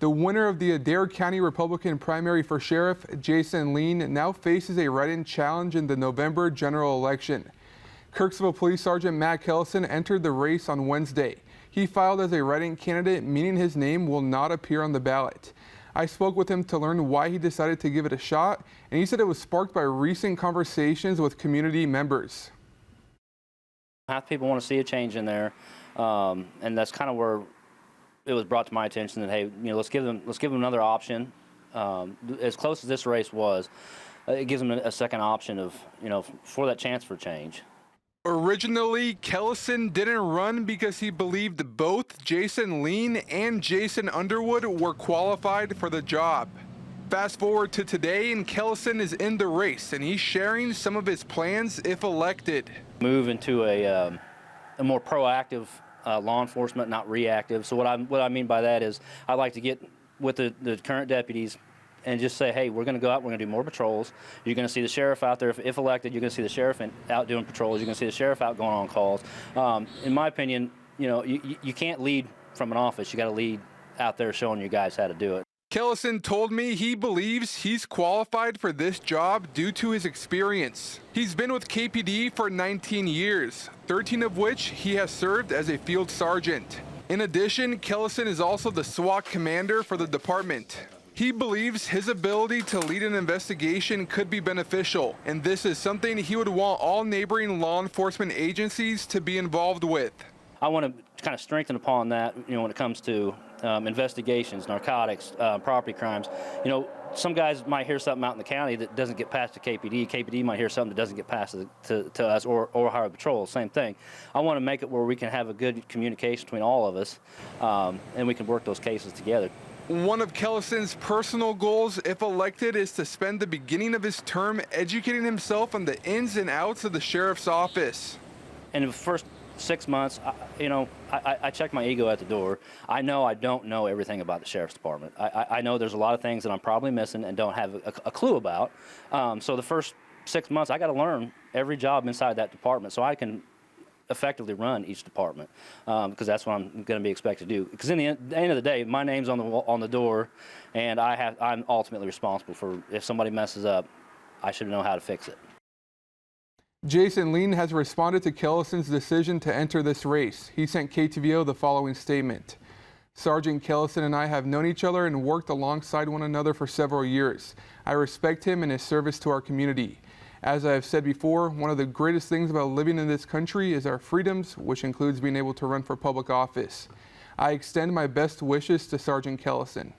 The winner of the Adair County Republican primary for sheriff, Lene, now faces a write-in challenge in the November general election. Kirksville Police Sergeant Matt Kellison entered the race on Wednesday. He filed as a write-in candidate, meaning his name will not appear on the ballot. I spoke with him to learn why he decided to give it a shot, and he said it was sparked by recent conversations with community members. Half people want to see a change in there, and that's kind of where it was brought to my attention that, hey, let's give them another option. As close as this race was, it gives them a second option of, for that chance for change. Originally, Kellison didn't run because he believed both Lene and Jason Underwood were qualified for the job. Fast forward to today, and Kellison is in the race, and he's sharing some of his plans if elected. Move into a more proactive law enforcement, not reactive. So what I mean by that is I'd like to get with the current deputies and just say, hey, we're going to go out, we're going to do more patrols. You're going to see the sheriff out there. If elected, you're going to see the sheriff out doing patrols. You're going to see the sheriff out going on calls. In my opinion, you can't lead from an office. You got to lead out there showing you guys how to do it. Kellison told me he believes he's qualified for this job due to his experience. He's been with KPD for 19 years, 13 of which he has served as a field sergeant. In addition, Kellison is also the SWAT commander for the department. He believes his ability to lead an investigation could be beneficial, and this is something he would want all neighboring law enforcement agencies to be involved with. I want to kind of strengthen upon that, when it comes to investigations, narcotics, property crimes. Some guys might hear something out in the county that doesn't get past to KPD. KPD might hear something that doesn't get past to us or Highway Patrol. Same thing. I want to make it where we can have a good communication between all of us, and we can work those cases together. One of Kellison's personal goals, if elected, is to spend the beginning of his term educating himself on the ins and outs of the sheriff's office. In the first 6 months, I check my ego at the door. I know I don't know everything about the sheriff's department. I know there's a lot of things that I'm probably missing and don't have a clue about. So the first 6 months, I got to learn every job inside that department so I can effectively run each department, because that's what I'm going to be expected to do. Because in the end of the day, my name's on the door, and I'm ultimately responsible for if somebody messes up, I should know how to fix it. Lene has responded to Kellison's decision to enter this race. He sent KTVO the following statement. Sergeant Kellison and I have known each other and worked alongside one another for several years. I respect him and his service to our community. As I have said before, one of the greatest things about living in this country is our freedoms, which includes being able to run for public office. I extend my best wishes to Sergeant Kellison.